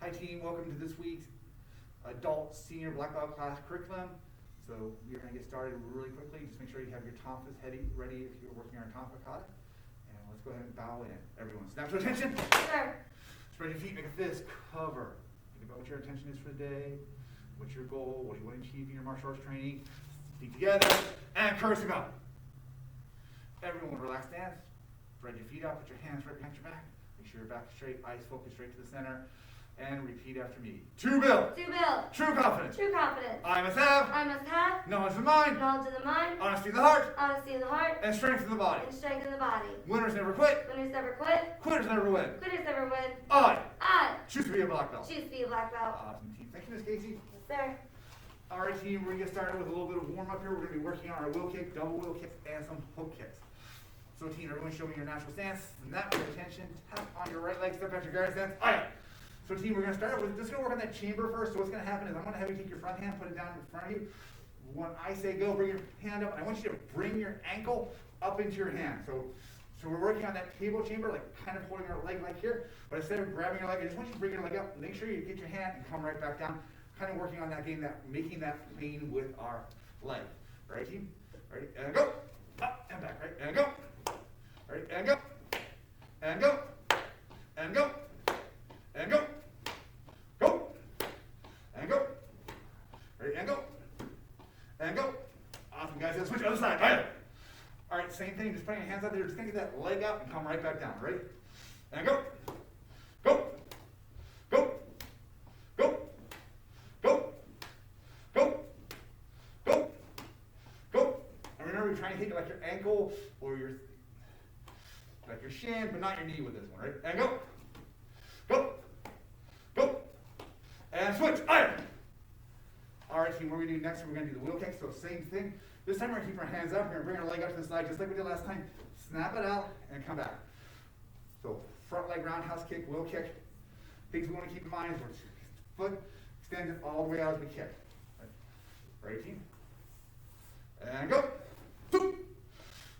Hi team, welcome to this week's adult senior black belt class curriculum. So we're going to get started really quickly. Just make sure you have your tonfas ready if you're working on tonfa kata. And let's go ahead and bow in. Everyone snap to attention. Sure. Spread your feet, make a fist, cover. Think about what your intention is for the day. What's your goal? What do you want to achieve in your martial arts training? Feet together and curse them out. Everyone relax stance. Spread your feet out, put your hands right behind your back. Make sure your back is straight, eyes focus straight to the center. And repeat after me. To build. To build. True confidence. True confidence. I must have. I must have. Knowledge of the mind. Knowledge of the mind. Honesty of the heart. Honesty of the heart. And strength of the body. And strength of the body. Winners never quit. Winners never quit. Quitters never win. Quitters never win. I I choose to be a black belt. choose to be a black belt. Awesome team. Thank you, Miss Casey. Yes, sir. All right, team. We're going to get started with a little bit of warm up here. We're going to be working on our wheel kick, double wheel kicks, and some hook kicks. So, team, everyone show me your natural stance. Snap your attention. Tap on your right leg. Step out your guard stance. Aye. So team, we're going to start with, just going to work on that chamber first. So what's going to happen is I'm going to have you take your front hand, put it down in front of you. When I say go, bring your hand up. And I want you to bring your ankle up into your hand. So we're working on that table chamber, like kind of holding our leg like here. But instead of grabbing your leg, I just want you to bring your leg up. Make sure you get your hand and come right back down. Kind of working on that game, making that plane with our leg. Right, team? Ready? And go. Up and back. Right? And go. Right? And go. And go. And go. And go. Go. And go. Ready? And go. And go. Awesome, guys. Let's switch other side. Right. All right, same thing. Just putting your hands out there. Just gonna get that leg up and come right back down. Ready? And go. Go. Go. Go. Go. Go. Go. Go. And remember, you're trying to hit it like your ankle or your shin, but not your knee with this one. Right? And go. Go. Go. And switch. Iron. All right, team, what we're going to do next, we're going to do the wheel kick. So same thing. This time we're going to keep our hands up. We're going to bring our leg up to the side just like we did last time. Snap it out and come back. So front leg roundhouse kick, wheel kick. Things we want to keep in mind is our foot extended all the way out as we kick. Right, team? And go. Soup.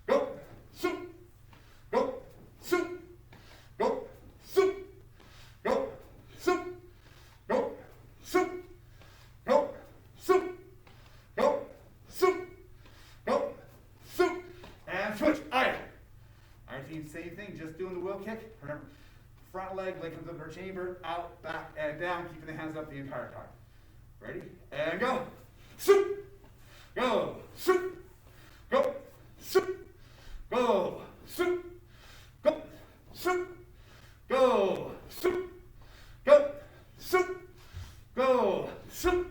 Go. Soup. Go. Soup. Go. Soup. Go. Soup. Go. Soup. Go. Soup. Go. Soup. Go. Soup. And switch. Aye. All right, team, same thing. Just doing the wheel kick. Remember, front leg comes up in our chamber, out, back, and down, keeping the hands up the entire time. Ready? And go. Soup. Go. Soup. Go. Soup. Go. Soup. Go. Soup. Go. Soup. Go. Soup. Go. Soup.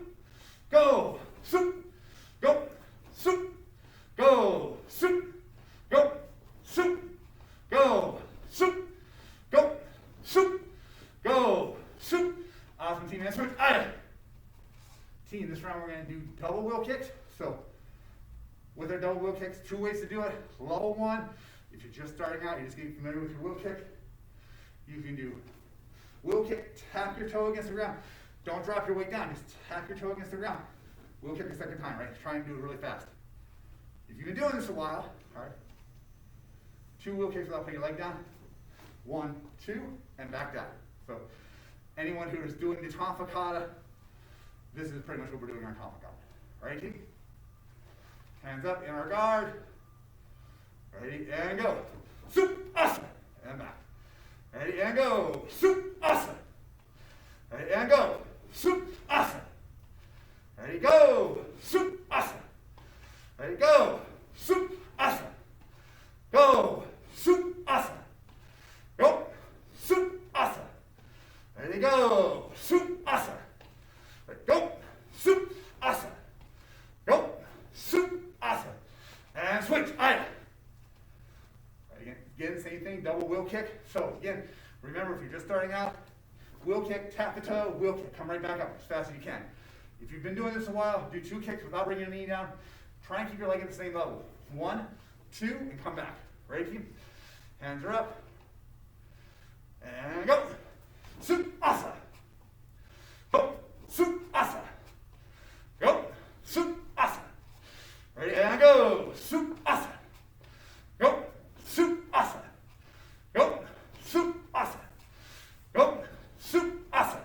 Go. Soup. Go. Soup. Go. Soup. Go. Soup. Go. Soup. Go. Soup. Go. Soup. Awesome, team. That's right. Aye. Team, this round we're going to do double wheel kicks. So with our double wheel kicks, two ways to do it. Level one, if you're just starting out, you're just getting familiar with your wheel kick. You can do wheel kick, tap your toe against the ground. Don't drop your weight down, just tap your toe against the ground. Wheel kick a second time, right? Try and do it really fast. If you've been doing this a while, all right, two wheel kicks without putting your leg down. 1, 2, and back down. So anyone who is doing the tonfa kata, this is pretty much what we're doing on tonfa kata. Right, team? Hands up in our guard. Ready, and go. Soup, asa, and back. Ready, and go. Soup, asa. Ready, and go. Soup, asa. Ready, go. Soup, asa. Ready, go. Soup, asa. Go. Soup, asa. Go. Soup, asa. Ready, go. Soup, asa. Ready, go. Soup, asa. Go. Soup, asa. And switch. Aye. Again, same thing, double wheel kick. So again, remember, if you're just starting out, wheel kick, tap the toe, wheel kick, come right back up as fast as you can. If you've been doing this a while, do two kicks without bringing your knee down. Try and keep your leg at the same level. 1, 2, and come back. Ready, team? Hands are up. And go. Soup, asa. Go. Soup, asa. Go. Soup, asa. Ready, and go. Soup, asa. Go. Soup, asa. Go. Soup, asa. Go. Soup, asa.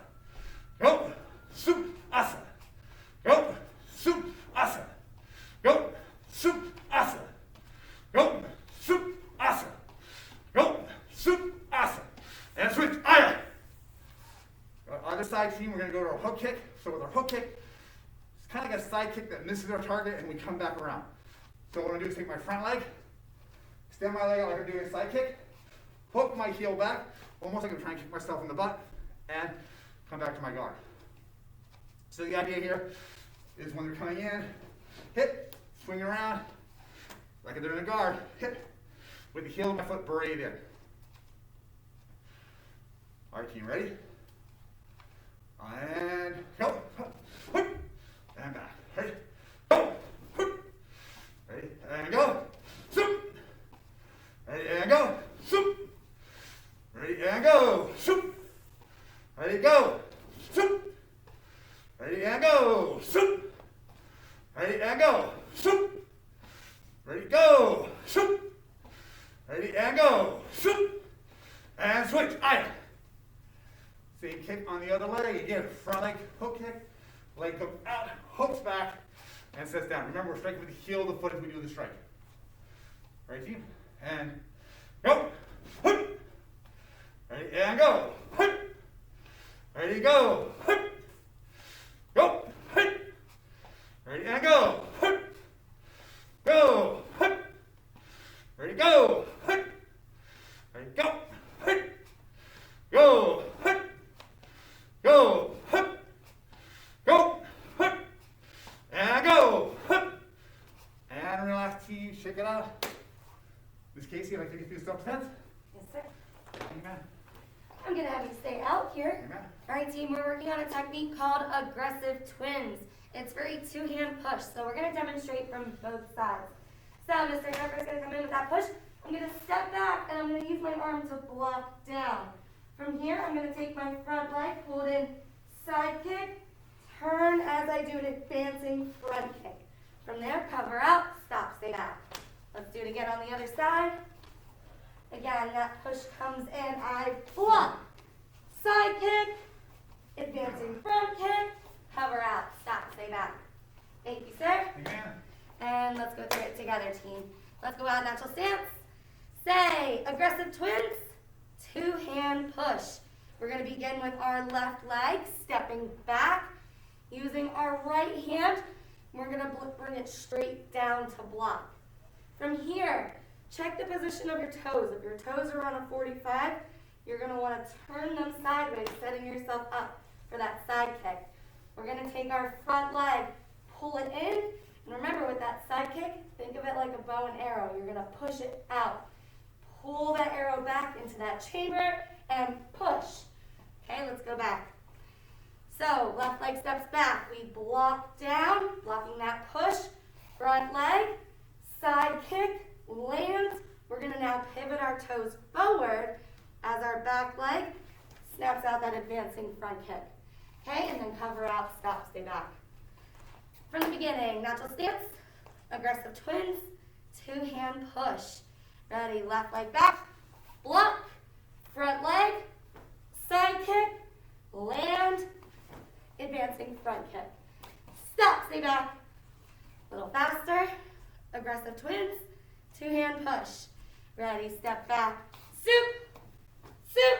Other side team, we're going to go to our hook kick. So with our hook kick, it's kind of like a side kick that misses our target and we come back around. So what I'm going to do is take my front leg, extend my leg out like I'm doing a side kick, hook my heel back, almost like I'm trying to kick myself in the butt, and come back to my guard. So the idea here is when you're coming in, hit, swing around, like I did in a guard, hit, with the heel of my foot buried in. All right, team, ready? And go, and back, ready, go, ready, and go, shoot, ready, and go, shoot, ready, and go, shoot, ready, go, shoot, ready, and go, shoot, ready, and go, shoot, ready, go, shoot, ready, and go, shoot, and switch, iron. Same kick on the other leg. Again, front leg, hook kick, leg comes out, hooks back, and sets down. Remember, we're striking with the heel of the foot as we do the strike. Right, team? And go. Hook. Ready, and go. Hook. Ready, go. Hook. Go. Hook. Ready, and go. Hook. Go. Hook. Ready, go. Hook. Ready, go. Hook. Go. Hook. Go, hook, go, hook, and go, hook, and relax, team, shake it out. Miss Casey, I'd like to take you through self-defense. Yes, sir. Amen. I'm gonna have you stay out here. Amen. All right, team, we're working on a technique called aggressive twins. It's for a two-hand push, so we're gonna demonstrate from both sides. So Mr. Harper's gonna come in with that push. I'm gonna step back, and I'm gonna use my arm to block down. From here, I'm going to take my front leg, hold in side kick, turn as I do an advancing front kick. From there, cover out, stop, stay back. Let's do it again on the other side. Again, that push comes in, I block, side kick, advancing front kick, cover out, stop, stay back. Thank you, sir. Amen. And let's go through it together, team. Let's go out natural stance. Say, aggressive twins. Two-hand push. We're going to begin with our left leg, stepping back, using our right hand. We're going to bring it straight down to block. From here, check the position of your toes. If your toes are on a 45, you're going to want to turn them sideways, setting yourself up for that side kick. We're going to take our front leg, pull it in, and remember with that side kick, think of it like a bow and arrow. You're going to push it out. Pull that arrow back into that chamber and push. Okay, let's go back. So, left leg steps back. We block down, blocking that push. Front leg, side kick, land. We're going to now pivot our toes forward as our back leg snaps out that advancing front kick. Okay, and then cover out, stop, stay back. From the beginning, natural stance, aggressive twins, two-hand push. Ready, left leg back, block, front leg, side kick, land, advancing front kick. Stop, stay back. A little faster, aggressive twins, two-hand push. Ready, step back, soup, soup,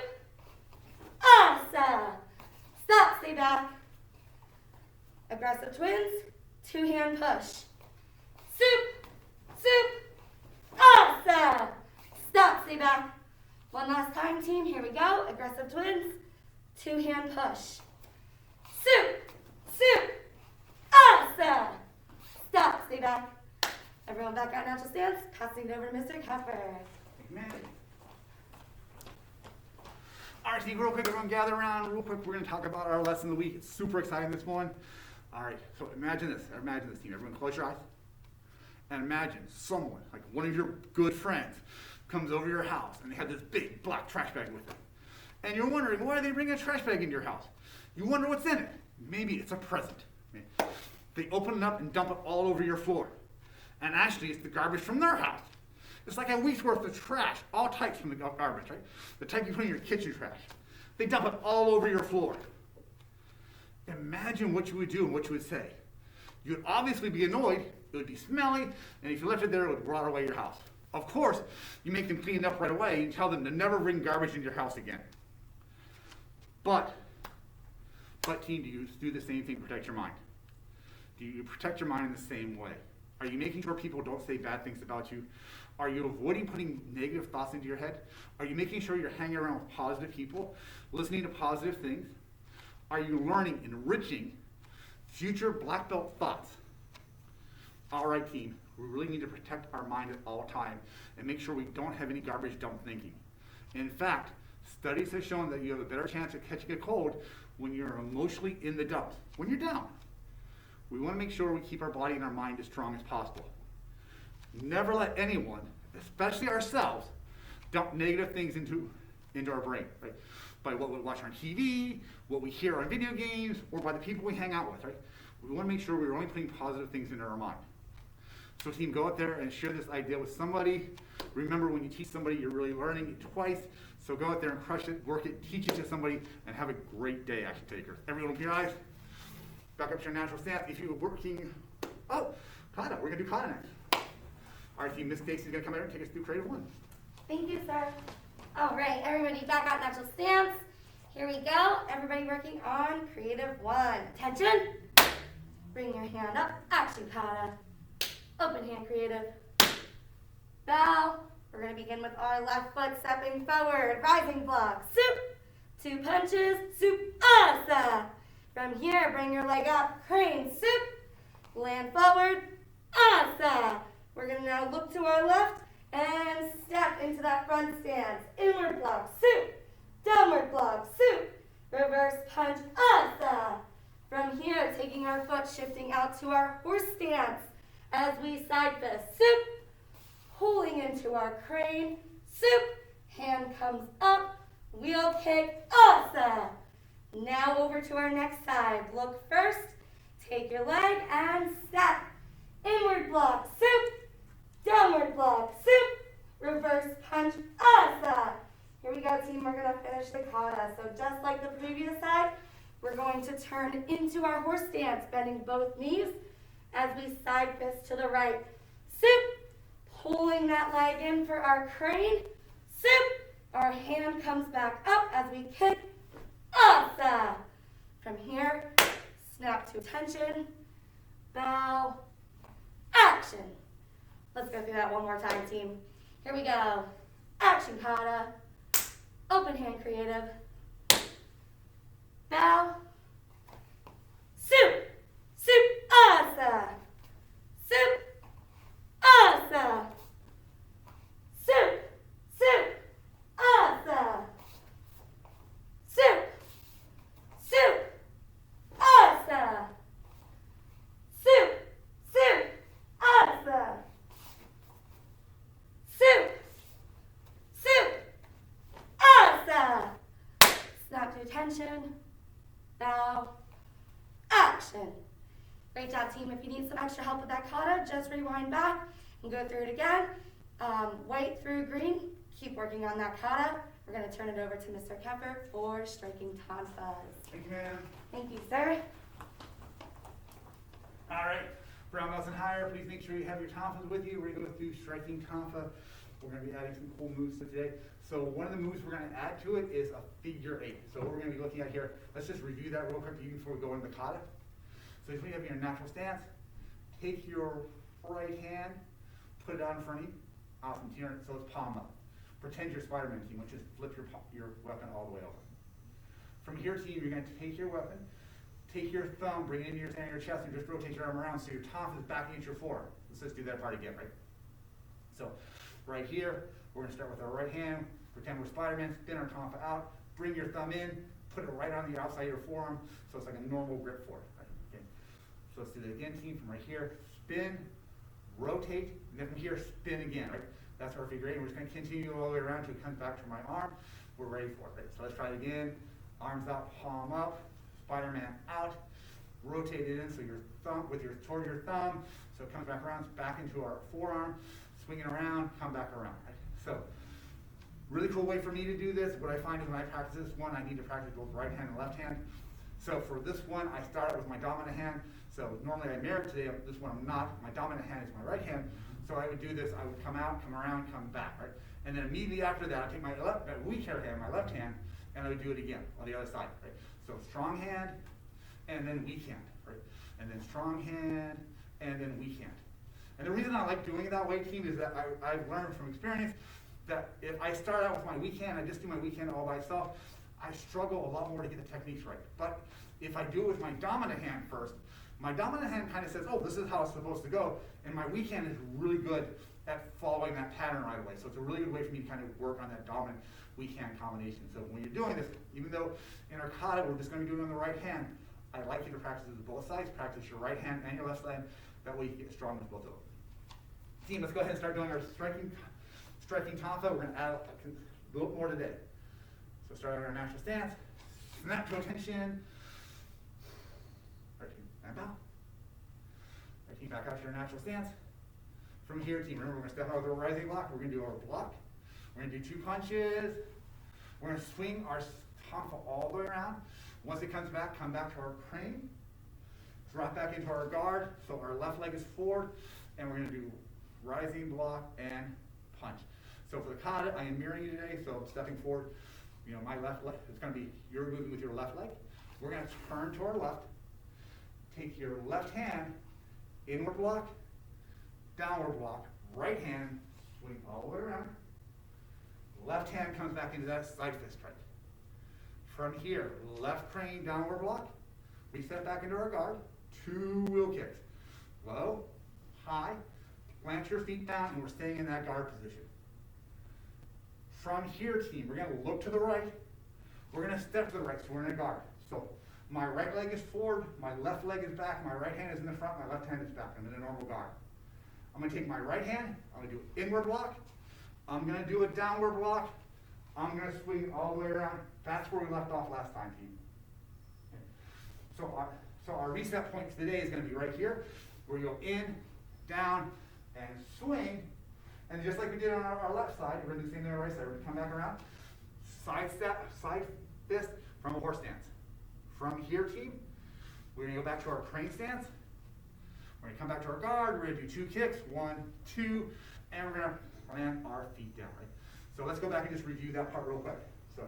awesome. Stop, stay back. Aggressive twins, two-hand push. Soup, soup, awesome! Stop, stay back. One last time, team. Here we go. Aggressive twins. Two-hand push. Soup, soup, awesome! Stop, stay back. Everyone back out natural stance. Passing it over to Mr. Kepper. Amen. All right, team, real quick, everyone gather around. Real quick, we're going to talk about our lesson of the week. It's super exciting, this one. All right, so imagine this, team. Everyone close your eyes. And imagine someone, like one of your good friends, comes over to your house and they have this big black trash bag with them. And you're wondering, why are they bringing a trash bag into your house? You wonder what's in it. Maybe it's a present. They open it up and dump it all over your floor. And actually, it's the garbage from their house. It's like a week's worth of trash, all types from the garbage, right? The type you put in your kitchen trash. They dump it all over your floor. Imagine what you would do and what you would say. You'd obviously be annoyed, it would be smelly, and if you left it there, it would rot away your house. Of course, you make them clean it up right away and tell them to never bring garbage into your house again. But But team, do you do the same thing to protect your mind? Do you protect your mind in the same way? Are you making sure people don't say bad things about you? Are you avoiding putting negative thoughts into your head? Are you making sure you're hanging around with positive people, listening to positive things? Are you learning, enriching future black belt thoughts? All right, team, we really need to protect our mind at all times and make sure we don't have any garbage dump thinking. In fact, studies have shown that you have a better chance of catching a cold when you're emotionally in the dumps, when you're down. We want to make sure we keep our body and our mind as strong as possible. Never let anyone, especially ourselves, dump negative things into our brain, right? By what we watch on TV, what we hear on video games, or by the people we hang out with, right? We want to make sure we're only putting positive things into our mind. So team, go out there and share this idea with somebody. Remember, when you teach somebody, you're really learning it twice. So go out there and crush it, work it, teach it to somebody, and have a great day, action takers. Everyone open your eyes. Back up to your natural stance. If you're working, kata, we're gonna do kata next. All right, team, Miss Stacy's gonna come out and take us through creative one. Thank you, sir. All right, everybody back at natural stance. Here we go. Everybody working on creative one. Attention. Bring your hand up. Action kata. Open hand creative. Bow. We're going to begin with our left foot stepping forward. Rising block. Soup. 2 punches. Soup. Asa. From here, bring your leg up. Crane. Soup. Land forward. Asa. We're going to now look to our left and step into that front stance. Inward block. Soup. Downward block. Soup. Reverse punch. Asa. From here, taking our foot, shifting out to our horse stance as we side fist. Soup. Pulling into our crane. Soup. Hand comes up. Wheel kick. Asa. Now over to our next side. Look first. Take your leg and step. Inward block. Soup. Downward block. Soup. Reverse punch. Asa. Here we go, team. We're going to finish the kata. So just like the previous side, we're going to turn into our horse stance, bending both knees as we side fist to the right. Soup. Pulling that leg in for our crane. Soup. Our hand comes back up as we kick. Asa. From here, snap to attention. Bow. Action. Let's go through that one more time, team. Here we go. Action kata. Open hand creative. Bow. Soup. Soup. Asa. Soup. Asa. Soup. Soup. Asa. Soup. Soup. Asa. Soup. Soup. Asa. Soup. Soup. Asa. Snap to attention. Bow. Action. Great job, team. If you need some extra help with that kata, just rewind back and go through it again. White through green. Keep working on that kata. We're going to turn it over to Mr. Kepper for striking tonfas. Thank you, ma'am. Thank you, sir. All right, brown belts and higher, please make sure you have your tonfas with you. We're going to go through striking tonfa. We're going to be adding some cool moves to today. So one of the moves we're going to add to it is a figure 8. So what we're going to be looking at here, let's just review that real quick before we go into the kata. So if you have your natural stance, take your right hand, put it out in front of you. Awesome, so it's palm up. Pretend you're Spider-Man, team, which is flip your weapon all the way over. From here, team, you're going to take your weapon, take your thumb, bring it into your chest, and just rotate your arm around so your tonfa is back against your forearm. Let's just do that part again, right? So right here, we're going to start with our right hand, pretend we're Spider-Man, spin our tonfa out, bring your thumb in, put it right on the outside of your forearm so it's like a normal grip for it. Right? Okay. So let's do that again, team, from right here, spin, rotate, and then from here, spin again, right? That's our figure 8, and we're just going to continue all the way around until it comes back to my arm. We're ready for it, right? So let's try it again. Arms out, palm up, Spider-Man out, rotate it in so your thumb, toward your thumb, so it comes back around, back into our forearm, swing it around, come back around, right? So, really cool way for me to do this. What I find is when I practice this one, I need to practice both right hand and left hand. So for this one, I start with my dominant hand. So normally I mirror today, this one I'm not. My dominant hand is my right hand. So I would do this, I would come out, come around, come back, right? And then immediately after that, I take my weak hand, my left hand, and I would do it again on the other side, right? So strong hand, and then weak hand, right? And then strong hand, and then weak hand. And the reason I like doing it that way, team, is that I've learned from experience that if I start out with my weak hand, I just do my weak hand all by itself, I struggle a lot more to get the techniques right. But if I do it with my dominant hand first, my dominant hand kind of says, oh, this is how it's supposed to go, and my weak hand is really good at following that pattern right away. So it's a really good way for me to kind of work on that dominant weak hand combination. So when you're doing this, even though in our kata we're just going to be doing it on the right hand, I like you to practice with both sides. Practice your right hand and your left side. That way you get strong with both of them. Team, let's go ahead and start doing our striking kata. We're going to add a little more today. So starting our natural stance, snap to attention. Right team, and bow. Right team, back out to your natural stance. From here, team, remember we're going to step out with a rising block. We're going to do our block. We're going to do 2 punches. We're going to swing our tonfa all the way around. Once it comes back, come back to our crane. Drop back into our guard. So our left leg is forward. And we're going to do rising block and punch. So for the kata, I am mirroring you today. So I'm stepping forward. You know, my left leg, it's going to be, you're moving with your left leg. We're going to turn to our left. Take your left hand, inward block, downward block, right hand, swing all the way around. Left hand comes back into that side fist strike. From here, left crane, downward block. We step back into our guard. 2 wheel kicks. Low, high, plant your feet down, and we're staying in that guard position. From here, team, we're going to look to the right. We're going to step to the right, so we're in a guard. So my right leg is forward, my left leg is back, my right hand is in the front, my left hand is back. I'm in a normal guard. I'm going to take my right hand, I'm going to do an inward block, I'm going to do a downward block, I'm going to swing all the way around. That's where we left off last time, team. Okay. So our reset point today is going to be right here, where you go in, down, and swing. And just like we did on our left side, we're going to do the same thing on our right side. We're going to come back around, side step, side fist from a horse stance. From here, team, we're going to go back to our crane stance. We're going to come back to our guard. We're going to do 2 kicks, 1, 2, and we're going to plant our feet down, right? So let's go back and just review that part real quick. So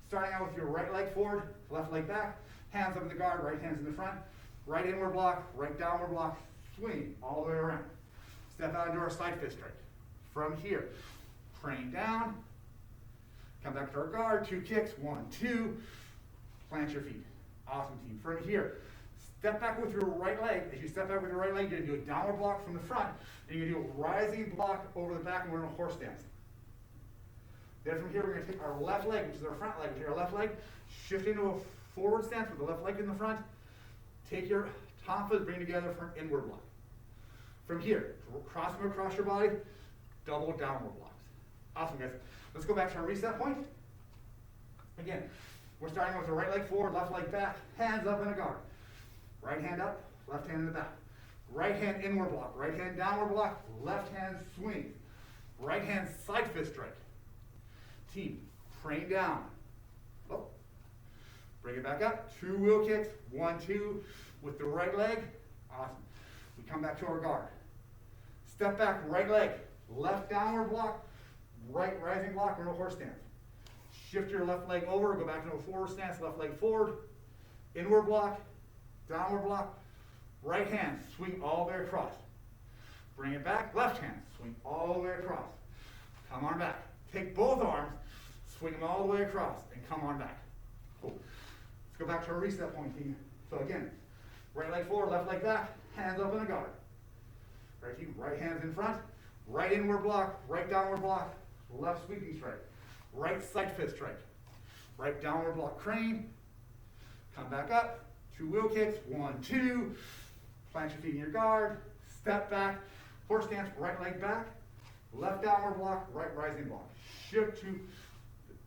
starting out with your right leg forward, left leg back, hands up in the guard, right hand's in the front, right inward block, right downward block, swing all the way around. Step out into our side fist strike. From here, crane down, come back to our guard, 2 kicks, 1, 2, plant your feet. Awesome, team. From here, step back with your right leg. As you step back with your right leg, you're going to do a downward block from the front, and you're going to do a rising block over the back, and we're in a horse stance. Then from here, we're going to take our left leg, which is our front leg. Take our left leg, shift into a forward stance with the left leg in the front. Take your tonfas, bring together for an inward block. From here, cross them across your body, double downward blocks. Awesome, guys. Let's go back to our reset point. Again, we're starting with the right leg forward, left leg back, hands up in a guard. Right hand up, left hand in the back. Right hand inward block, right hand downward block, left hand swing. Right hand side fist strike. Team, crane down. Oh. Bring it back up, 2 wheel kicks, 1, 2, with the right leg. Awesome. We come back to our guard. Step back, right leg, left downward block, right rising block, or a horse stance. Shift your left leg over, go back into a forward stance, left leg forward, inward block, downward block, right hand, swing all the way across. Bring it back, left hand, swing all the way across. Come on back. Take both arms, swing them all the way across, and come on back. Cool. Let's go back to our reset point, team. So again, right leg forward, left leg back, hands up in a guard. Right team, right hands in front, right inward block, right downward block, left sweeping strike, right side fist strike, right downward block crane, come back up, 2 wheel kicks, 1, 2, plant your feet in your guard, step back, horse stance, right leg back, left downward block, right rising block. Shift to,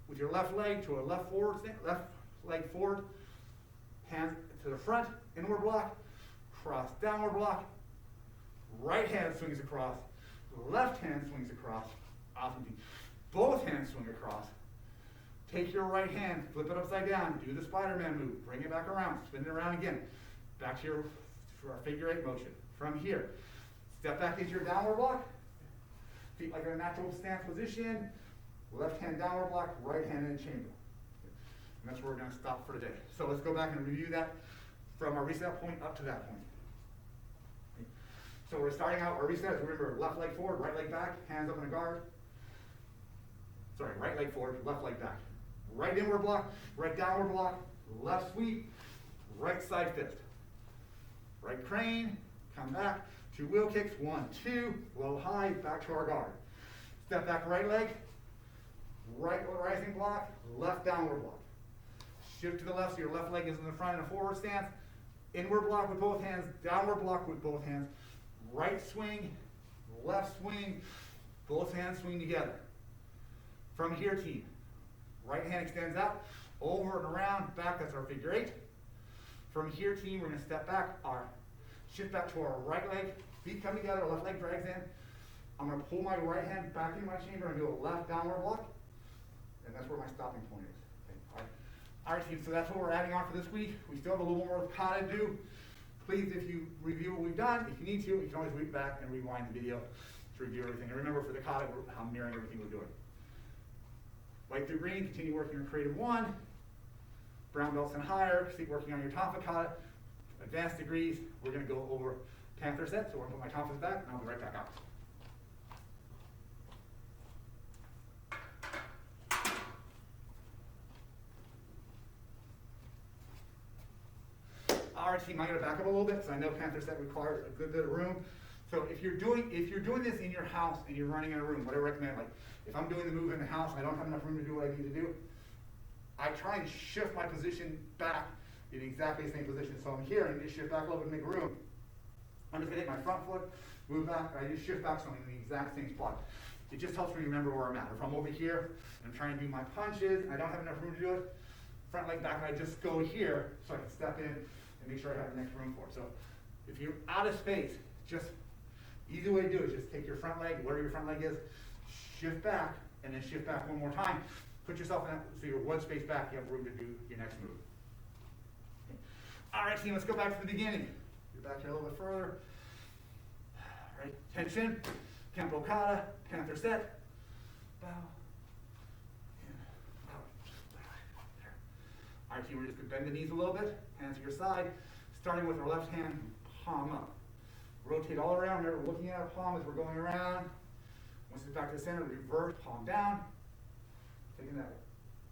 with your left leg to a left forward stance, left leg forward, hands to the front, inward block, cross downward block, right hand swings across, left hand swings across. Awesome. Both hands swing across. Take your right hand, flip it upside down, do the Spider-Man move, bring it back around, spin it around again. Back to our figure 8 motion. From here, step back into your downward block, feet like in a natural stance position, left hand downward block, right hand in a chamber. And that's where we're going to stop for today. So let's go back and review that from our reset point up to that point. Okay. So we're starting out our reset. Remember, left leg forward, right leg back, hands up in a guard. Sorry, right leg forward, left leg back. Right inward block, right downward block, left sweep, right side fist. Right crane, come back, 2 wheel kicks, 1, 2, low high, back to our guard. Step back right leg, right rising block, left downward block. Shift to the left so your left leg is in the front in a forward stance. Inward block with both hands, downward block with both hands. Right swing, left swing, both hands swing together. From here, team, right hand extends out, over and around, back, that's our figure 8. From here, team, we're going to step back, shift back to our right leg, feet come together, left leg drags in. I'm going to pull my right hand back into my chamber and do a left downward block, and that's where my stopping point is. Okay. All right, team, so that's what we're adding on for this week. We still have a little more kata to do. Please, if you review what we've done, if you need to, you can always read back and rewind the video to review everything. And remember, for the kata, I'm mirroring everything we're doing. White through green, continue working on creative 1. Brown belts and higher, keep working on your Tonfa kata. Advanced degrees, we're going to go over Panther set, so we're going to put my Tonfas back, and I'll be right back out. All right, team, I'm going to back up a little bit, so I know Panther set requires a good bit of room. So if you're doing this in your house and you're running in a room, what I recommend, like if I'm doing the move in the house and I don't have enough room to do what I need to do, I try and shift my position back in exactly the same position. So I'm here and just shift back a little bit and make room. I'm just going to hit my front foot, move back, and I just shift back so I'm in the exact same spot. It just helps me remember where I'm at. If I'm over here and I'm trying to do my punches and I don't have enough room to do it, front leg back, and I just go here so I can step in and make sure I have the next room for it. So if you're out of space, just easy way to do it is just take your front leg, whatever your front leg is, shift back, and then shift back one more time. Put yourself in that, so you're one space back, you have room to do your next move. Okay. All right, team, let's go back to the beginning. Get back here a little bit further. All right, tension, Kempo kata, Panther set, bow, and bow. There. All right, team, we're just going to bend the knees a little bit, hands to your side, starting with our left hand, palm up. Rotate all around. Remember, we're looking at our palm as we're going around. Once it's back to the center, reverse, palm down. Taking that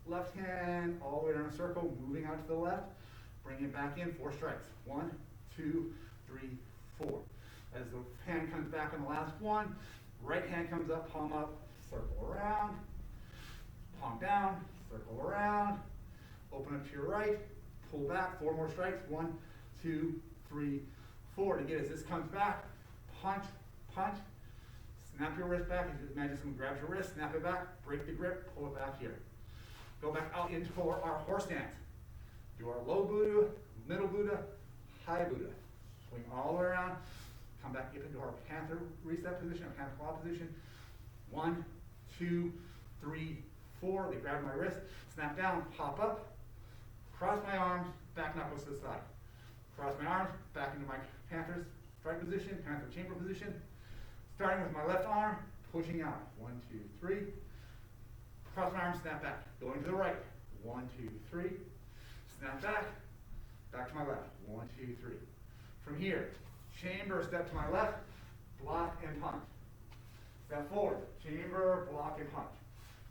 left hand all the way around a circle, moving out to the left. Bring it back in, 4 strikes. 1, 2, 3, 4. As the hand comes back on the last one, right hand comes up, palm up, circle around. Palm down, circle around. Open up to your right, pull back, 4 more strikes. 1, 2, 3, 4. And again, as this comes back, punch, punch. Snap your wrist back. Imagine someone grabs your wrist, snap it back, break the grip, pull it back here. Go back out into our horse stance. Do our low Buddha, middle Buddha, high Buddha. Swing all the way around. Come back up into our Panther reset position, our Panther claw position. 1, 2, 3, 4. They grab my wrist, snap down, pop up, cross my arms, back knuckles to the side. Cross my arms, back into my Panther strike position, Panther chamber position. Starting with my left arm, pushing out. 1, 2, 3. Cross my arm, snap back. Going to the right. 1, 2, 3. Snap back. Back to my left. 1, 2, 3. From here, chamber, step to my left, block and punch. Step forward, chamber, block and punch.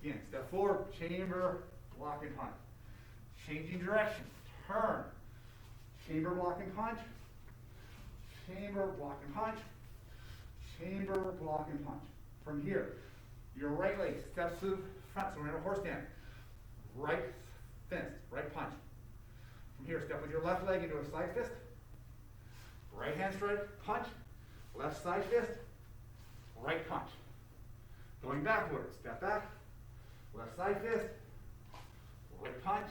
Again, step forward, chamber, block and punch. Changing direction, turn. Chamber, block and punch. Chamber, block and punch. Chamber, block, and punch. From here, your right leg steps to the front, so we're in a horse stance. Right fist, right punch. From here, step with your left leg into a side fist. Right hand strike, punch. Left side fist, right punch. Going backwards, step back. Left side fist, right punch.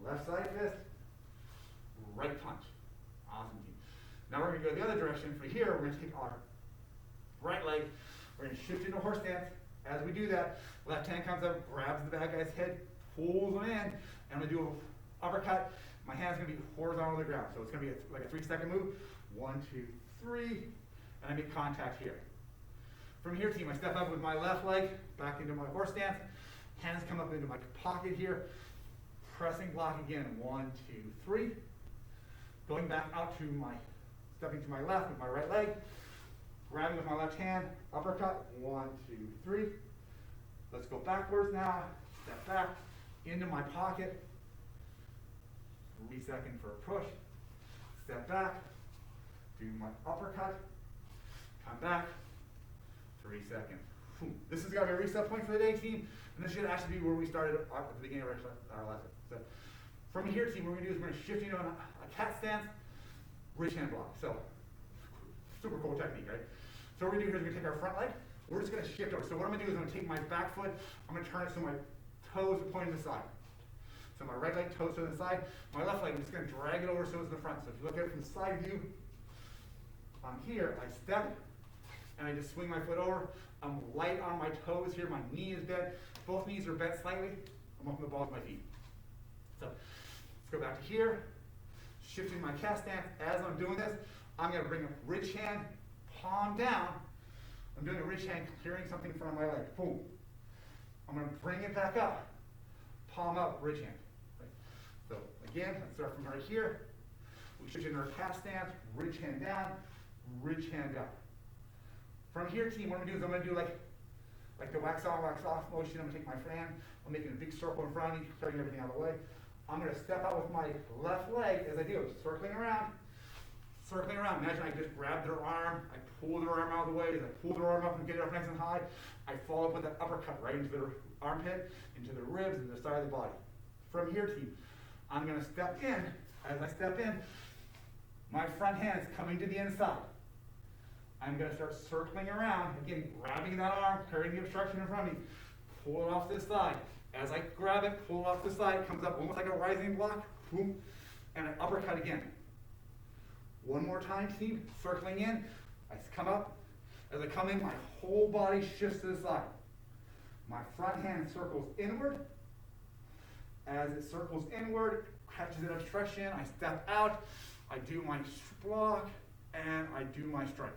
Left side fist, right punch. Awesome, team. Now we're going to go the other direction. For here, we're going to take our right leg. We're going to shift into horse stance. As we do that, left hand comes up, grabs the bad guy's head, pulls him in, and I'm going to do an uppercut. My hand's going to be horizontal to the ground. So it's going to be like a 3-second move. 1, 2, 3, and I make contact here. From here, team, I step up with my left leg, back into my horse stance. Hands come up into my pocket here. Pressing block again. 1, 2, 3. going back out to my, stepping to my left with my right leg, grabbing with my left hand, uppercut, 1, 2, 3. Let's go backwards now, step back, into my pocket, 3 seconds for a push, step back, do my uppercut, come back, 3 seconds. This has got to be a reset point for the day, team, and this should actually be where we started at the beginning of our lesson. So from here, team, what we're going to do is we're going to shift into a cat stance, ridge hand block. So super cool technique, right? So what we're going to do here is we're going to take our front leg, we're just going to shift over. So what I'm going to do is I'm going to take my back foot, I'm going to turn it so my toes are pointing to the side. So my right leg, toes to the side. My left leg, I'm just going to drag it over so it's in the front. So if you look at it from the side view, I'm here, I step, and I just swing my foot over. I'm light on my toes here, my knee is bent. Both knees are bent slightly. I'm up on the balls of my feet. So let's go back to here, shifting my cat stance. As I'm doing this, I'm going to bring a ridge hand, palm down. I'm doing a ridge hand, clearing something in front of my leg. Boom. I'm going to bring it back up, palm up, ridge hand. Right. So again, let's start from right here. We shift into our cat stance, ridge hand down, ridge hand up. From here, team, what I'm going to do is I'm going to do like the wax on, wax off motion. I'm going to take my fan, I'm making a big circle in front of me, clearing everything out of the way. I'm going to step out with my left leg as I do, circling around. Imagine I just grab their arm, I pull their arm out of the way. As I pull their arm up and get it up nice and high, I follow up with an uppercut right into their armpit, into the ribs, and the side of the body. From here, team, I'm going to step in. As I step in, my front hand's coming to the inside. I'm going to start circling around, again, grabbing that arm, carrying the obstruction in front of me, pull it off this side. As I grab it, pull it off the side, it comes up almost like a rising block, boom, and an uppercut again. One more time, team, circling in, I come up. As I come in, my whole body shifts to the side. My front hand circles inward. As it circles inward, catches an obstruction, I step out, I do my block, and I do my strike.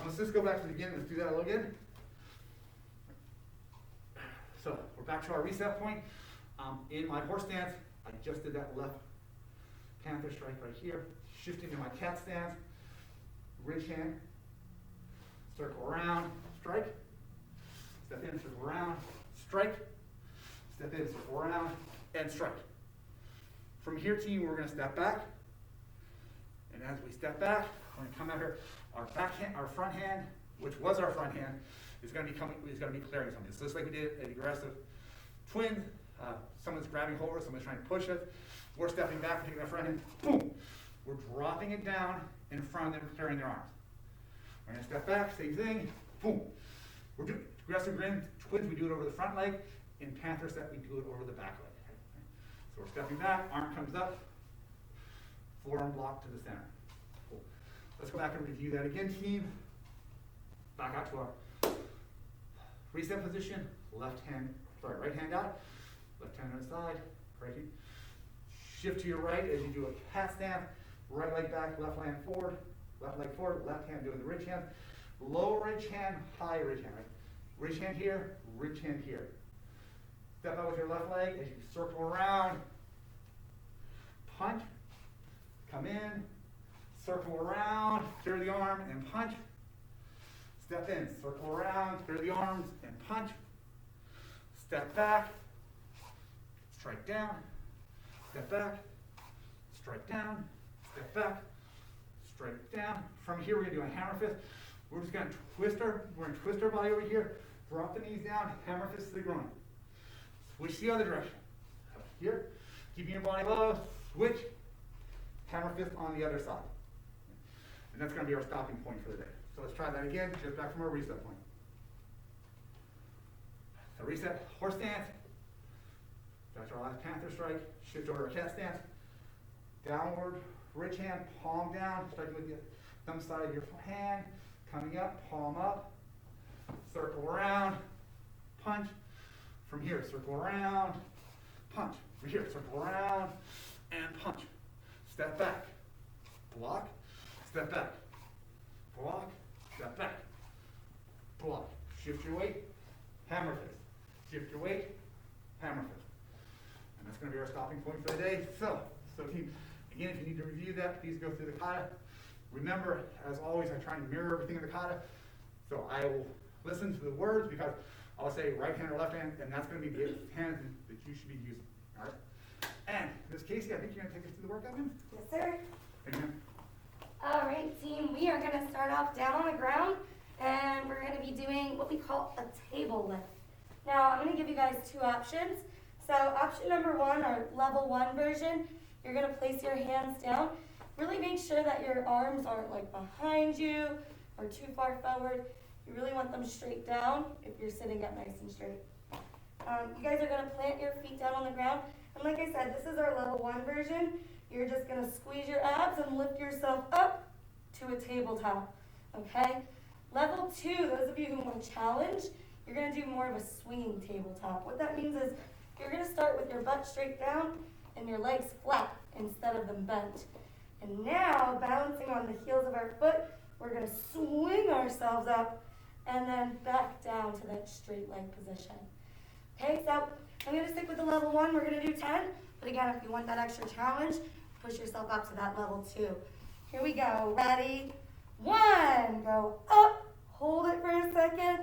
Let's just go back to the beginning. Let's do that again. So we're back to our reset point. In my horse stance, I just did that left panther strike right here. Shifting to my cat stance, ridge hand, circle around, strike. Step in, circle around, strike. Step in, circle around, and strike. From here, team, we're going to step back. And as we step back, we're going to come out here. Our back hand, our front hand, which was our front hand, is going to be clearing something. So just like we did an aggressive twin, someone's grabbing hold of it, someone's trying to push it. We're stepping back, we're taking our front hand, boom. We're dropping it down in front of them, clearing their arms. We're going to step back, same thing, boom. We're doing aggressive twins, we do it over the front leg. In Panther set, we do it over the back leg. So we're stepping back, arm comes up, forearm block to the center. Cool. Let's go back and review that again, team. Back out to our reset position, right hand out, left hand on the side, right here. Shift to your right as you do a cat stance, right leg back, left leg forward, left hand doing the ridge hand, low ridge hand, high ridge hand, right? Ridge hand here, ridge hand here. Step out with your left leg as you circle around, punch, come in, circle around, clear the arm and punch. Step in, circle around, clear the arms and punch. Step back, strike down, step back, strike down, step back, strike down. From here, we're going to do a hammer fist. We're just going to twist our body over here, drop the knees down, hammer fist to the groin. Switch the other direction. Here, keeping your body low, switch, hammer fist on the other side. And that's going to be our stopping point for the day. So let's try that again, just back from our reset point. So reset, horse stance. Back to our last panther strike. Shift over to cat stance. Downward, ridge hand, palm down, striking with the thumb side of your hand. Coming up, palm up. Circle around, punch. From here, circle around, punch. From here, circle around, and punch. Step back, block, step back, block, step back, block. Shift your weight, hammer fist. Shift your weight, hammer fist. And that's going to be our stopping point for the day. So team, Again, if you need to review that, please go through the kata. Remember, as always, I try and mirror everything in the kata. So I will listen to the words because I'll say right hand or left hand, and that's going to be the hand that you should be using. All right? And Miss Casey, I think you're going to take us through the workout, ma'am? Yes, sir. Amen. All right, team, we are going to start off down on the ground, and we're going to be doing what we call a table lift. Now, I'm going to give you guys two options. So option number one, our level 1 version, you're going to place your hands down. Really make sure that your arms aren't like behind you or too far forward. You really want them straight down if you're sitting up nice and straight. You guys are going to plant your feet down on the ground. And like I said, this is our level 1 version. You're just going to squeeze your abs and lift yourself up to a tabletop. Okay? Level 2, those of you who want to challenge, you're going to do more of a swinging tabletop. What that means is you're going to start with your butt straight down and your legs flat instead of them bent. And now, balancing on the heels of our foot, we're going to swing ourselves up and then back down to that straight leg position. Okay, so I'm going to stick with the level 1. We're going to do 10. But again, if you want that extra challenge, push yourself up to that level 2. Here we go. Ready? 1. Go up. Hold it for a second.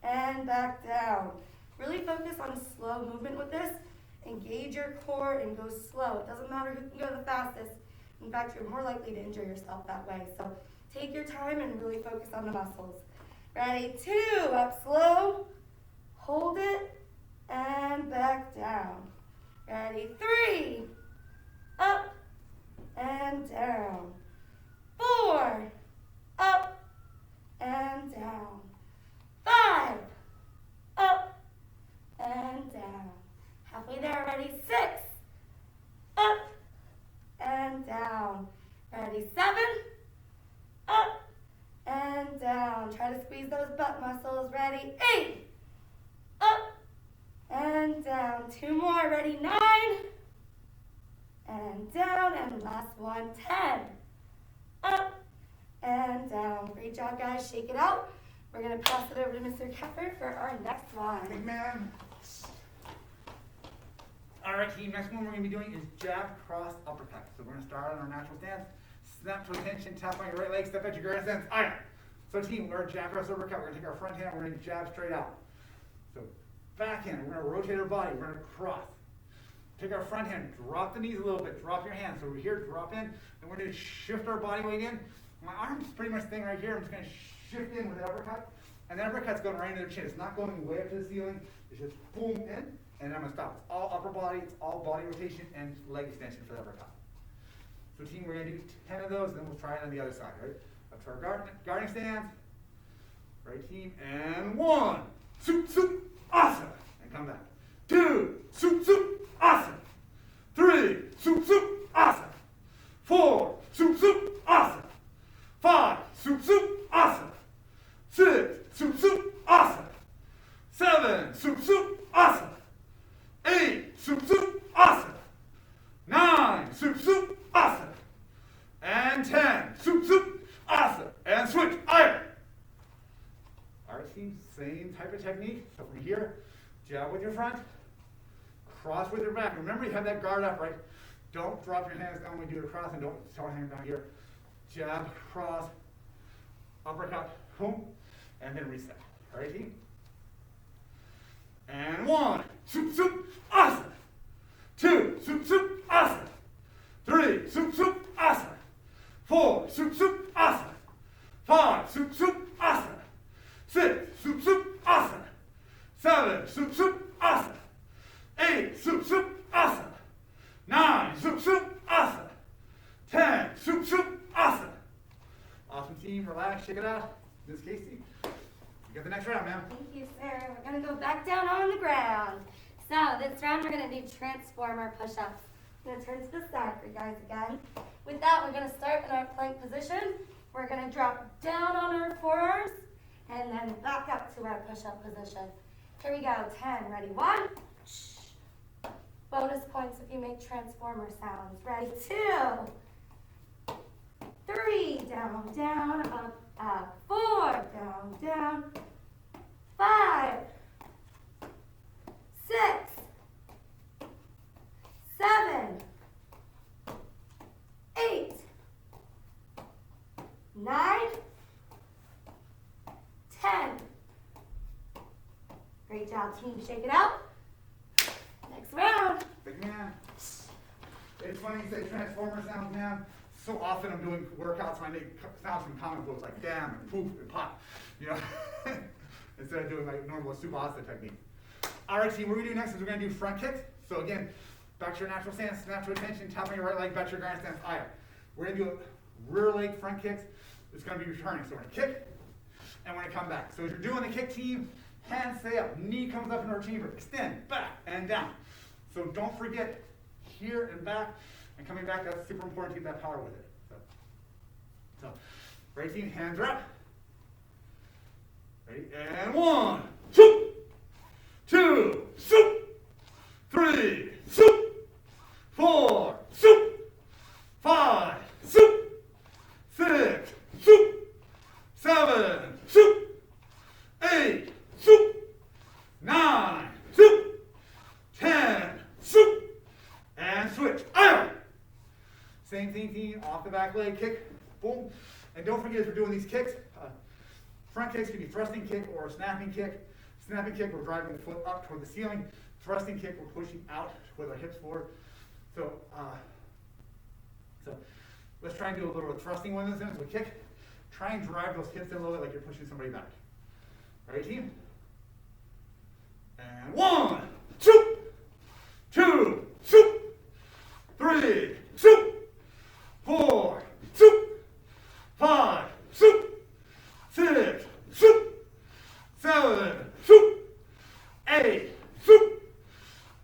And back down. Really focus on slow movement with this. Engage your core and go slow. It doesn't matter who can go the fastest. In fact, you're more likely to injure yourself that way. So take your time and really focus on the muscles. Ready? 2. Up slow. Hold it. And back down. Ready? 3. Up and down. 4. Up and down. 5. Up and down. Halfway there. Ready? 6. Up and down. Ready? 7. Up and down. Try to squeeze those butt muscles. Ready? 8. Up and down. 2 more. Ready? 9. And down. And last one. 10. Up and down. Great job, guys. Shake it out. We're going to pass it over to Mr. Keffer for our next one. Amen. All right, team, next one we're going to be doing is jab, cross, uppercut. So we're going to start on our natural stance. Snap to attention, tap on your right leg, step at your grand stance. Iron. So team, we're jab, cross, uppercut. We're going to take our front hand, we're going to jab straight out. So back hand, we're going to rotate our body, we're going to cross. Take our front hand, drop the knees a little bit, drop your hands. So we're here, drop in, and we're going to shift our body weight in. My arm's pretty much staying right here. I'm just going to shift in with the uppercut. And the uppercut's going right into the chin. It's not going way up to the ceiling. It's just boom in, and I'm going to stop. It's all upper body, it's all body rotation and leg extension for the uppercut. So team, we're going to do 10 of those, then we'll try it on the other side, right? Up to our guarding stance. Right, team, and 1, soup, soup, awesome. And come back. 2, soup, soup, awesome. 3, soup, soup, awesome. 4, soup, soup, awesome. 5, soup, soup, awesome. 6, soup, soup, awesome. 7, soup, soup, awesome. 8, soup, soup, awesome. 9, soup, soup, awesome. And 10, soup, soup, awesome. And switch, iron. All right, team, same type of technique. So from here, jab with your front, cross with your back. Remember, you have that guard up, right? Don't drop your hands down when you do the cross, and don't throw your hands down here. Jab, cross, uppercut, boom, and then reset. All right, team? And 1, soup, soup, awesome. 2, soup, soup, awesome. 3, soup, soup, awesome. 4, soup, soup, awesome. 5, soup, soup, awesome. 6, soup, soup, awesome. 7, soup, soup, awesome. 8, soup, soup, awesome. 9, soup, soup, awesome. 10, soup, soup, awesome. Awesome, team. Relax, shake it out. Miss Casey, you got the next round, ma'am. Thank you, sir. We're going to go back down on the ground. So this round we're going to do transformer push-ups. I'm going to turn to the side for you guys again. With that, we're going to start in our plank position. We're going to drop down on our forearms and then back up to our push-up position. Here we go. 10. Ready? 1. Bonus points if you make transformer sounds. Ready? 2. 3. Down, down, up, up. 4. Down, down. 5. 6. 7. 9, 10. Great job, team. Shake it out. Next round. Big man. It's funny you say Transformer sounds, man. So often I'm doing workouts and I make sounds from comic books like damn and poof and pop, you know, instead of doing like normal Subasa technique. All right, team, what we're going to do next is we're going to do front kicks. So again, back to your natural stance, natural attention, tapping your right leg, back to your grand stance, eye. We're going to do rear leg front kicks. It's going to be returning. So we're going to kick and we're going to come back. So as you're doing the kick, team, hands stay up, knee comes up in our chamber, extend, back and down. So don't forget here and back and coming back. That's super important to get that power with it. So right, team, hands are up. Ready? And 1, 2, 2, soup, 3, soup, 4, soup, 5, soup, 6, soup, 7, soup, 8, soup, 9, soup, 10, soup, and switch. Iron. Same thing, team, off the back leg, kick, boom. And don't forget, as we're doing these kicks, front kicks can be thrusting kick or a snapping kick. Snapping kick, we're driving the foot up toward the ceiling. Thrusting kick, we're pushing out with our hips forward. So let's try and do a little thrusting one in this. So kick, try and drive those hips in a little bit like you're pushing somebody back. All right, team? And 1, 2, 2, soup, 3, soup, 4, soup, 5, soup, 6, soup, 7, soup, 8, soup,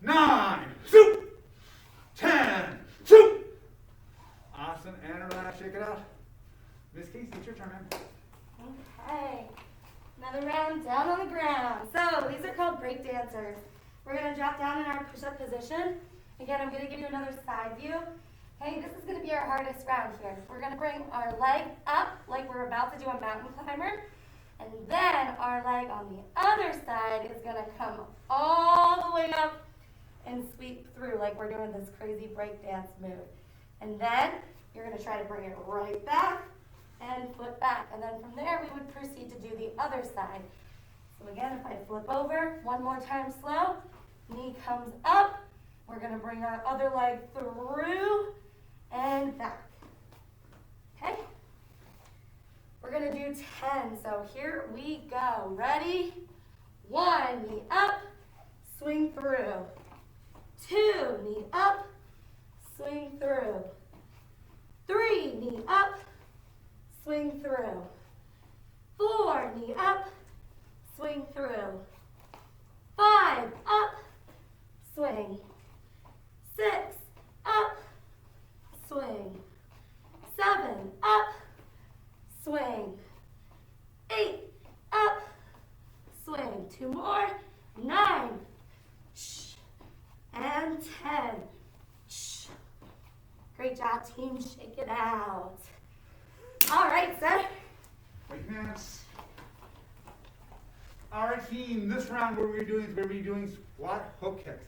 9, soup, 10, soup. Awesome, and relax, shake it out. Miss Casey, it's your turn, man. Okay. Another round down on the ground. So these are called break dancers. We're going to drop down in our push-up position. Again, I'm going to give you another side view. Hey, this is going to be our hardest round here. We're going to bring our leg up like we're about to do a mountain climber. And then our leg on the other side is going to come all the way up and sweep through like we're doing this crazy break dance move. And then you're going to try to bring it right back and foot back. And then from there, we would proceed to do the other side. So again, if I flip over, one more time slow, knee comes up. We're going to bring our other leg through and back. Okay? We're going to do 10. So here we go. Ready? 1, knee up, swing through. 2, knee up, swing through. 3, knee up, swing through. 4, knee up, swing through. 5, up, swing. 6, up, swing. 7, up, swing. 8, up, swing. 2 more. 9, and 10. Great job, team. Shake it out. All right, set. Wait minutes. All right, team. This round, what we're doing is we're going to be doing squat hook kicks.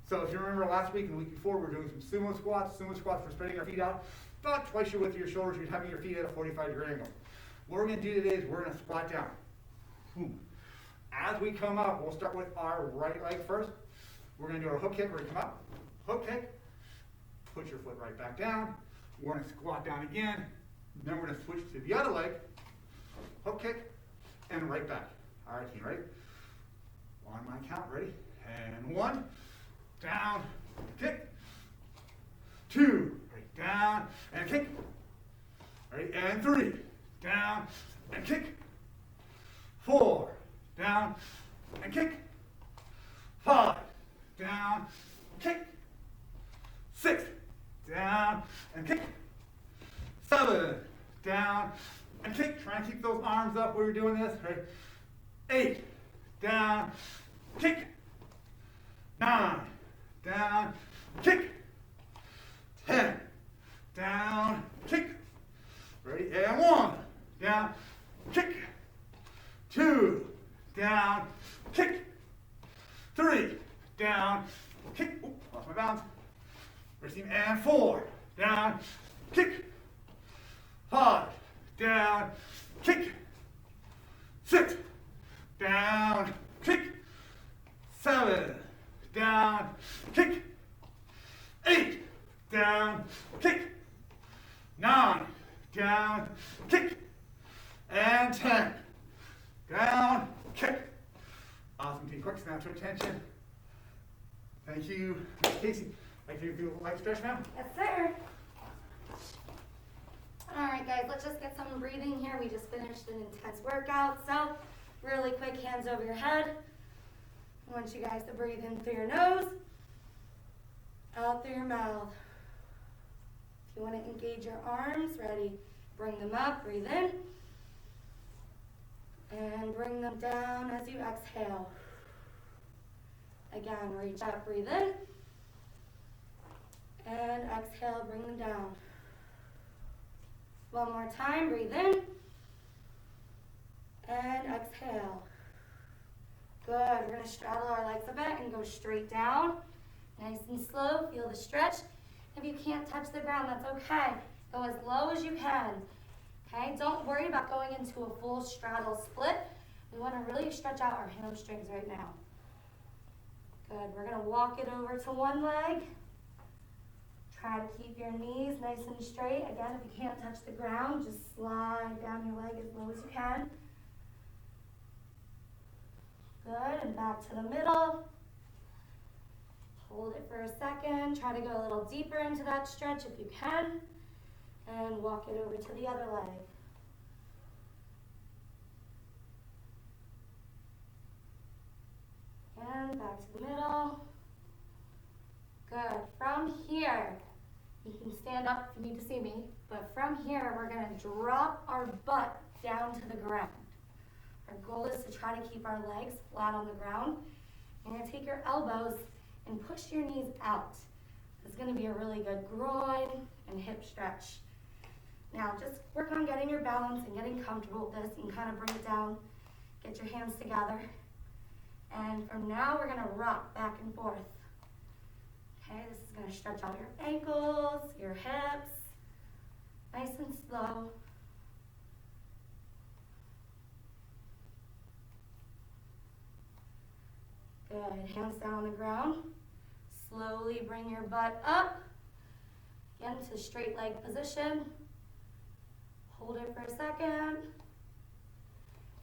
So if you remember last week and the week before, we were doing some sumo squats. Sumo squats, we're spreading our feet out about twice your width of your shoulders. You're having your feet at a 45-degree angle. What we're going to do today is we're going to squat down. Boom. As we come up, we'll start with our right leg first. We're going to do our hook kick. We're going to come up, hook kick, put your foot right back down. We're going to squat down again. Then we're going to switch to the other leg, hook kick, and right back. All right, team, ready? On my count, ready? And 1, down, kick. 2, right, down, and kick. Ready? And 3, down, and kick. 4, down, and kick. 5, down, kick. 6, down, and kick. 7, down, and kick. Try and keep those arms up while you're doing this. Right? 8, down, kick. 9, down, kick. 10, down, kick. Ready? And 1, down, kick. 2, down, kick. 3, down, kick. Oop, lost my balance. And 4, down, kick. 5, down, kick, 6, down, kick, 7, down, kick, 8, down, kick, 9, down, kick, and 10, down, kick. Awesome, team. Quick snap to attention. Thank you, Ms. Casey. Like to do a light stretch now? Yes, sir. All right, guys, let's just get some breathing here. We just finished an intense workout, so really quick, hands over your head. I want you guys to breathe in through your nose, out through your mouth. If you want to engage your arms, ready, bring them up, breathe in, and bring them down as you exhale. Again, reach up, breathe in, and exhale, bring them down. One more time, breathe in, and exhale. Good, we're going to straddle our legs a bit and go straight down. Nice and slow, feel the stretch. If you can't touch the ground, that's okay. Go as low as you can. Okay, don't worry about going into a full straddle split. We want to really stretch out our hamstrings right now. Good, we're going to walk it over to one leg. Try to keep your knees nice and straight. Again, if you can't touch the ground, just slide down your leg as low as you can. Good, and back to the middle. Hold it for a second. Try to go a little deeper into that stretch if you can. And walk it over to the other leg. And back to the middle. Good. From here, you can stand up if you need to see me, but from here, we're going to drop our butt down to the ground. Our goal is to try to keep our legs flat on the ground. You're going to take your elbows and push your knees out. It's going to be a really good groin and hip stretch. Now, just work on getting your balance and getting comfortable with this. You can kind of bring it down, get your hands together. And from now, we're going to rock back and forth. Okay, this is going to stretch out your ankles, your hips, nice and slow. Good, hands down on the ground. Slowly bring your butt up, again to straight leg position. Hold it for a second,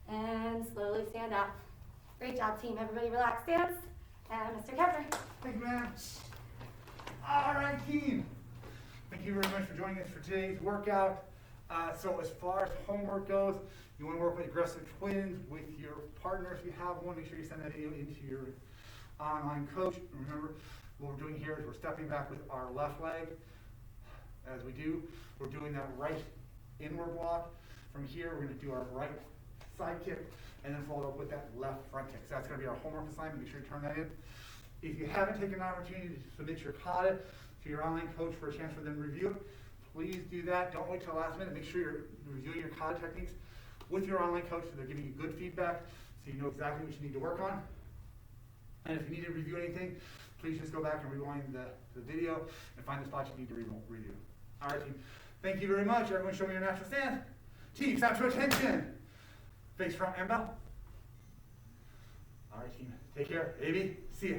and slowly stand up. Great job, team. Everybody relax, dance. And Mr. Kepler. Thank you, ma'am. All right, team. Thank you very much for joining us for today's workout. So as far as homework goes, you want to work with aggressive twins with your partner. If you have one, make sure you send that video into your online coach. Remember, what we're doing here is we're stepping back with our left leg. As we do, we're doing that right inward walk. From here, we're going to do our right side kick and then follow up with that left front kick. So that's going to be our homework assignment. Make sure you turn that in. If you haven't taken an opportunity to submit your kata to your online coach for a chance for them to review it, please do that. Don't wait till the last minute. Make sure you're reviewing your kata techniques with your online coach so they're giving you good feedback so you know exactly what you need to work on. And if you need to review anything, please just go back and rewind the video and find the spots you need to review. All right, team. Thank you very much. Everyone show me your natural stance. Team, snap to attention. Face front and bow. All right, team. Take care. AB, see ya.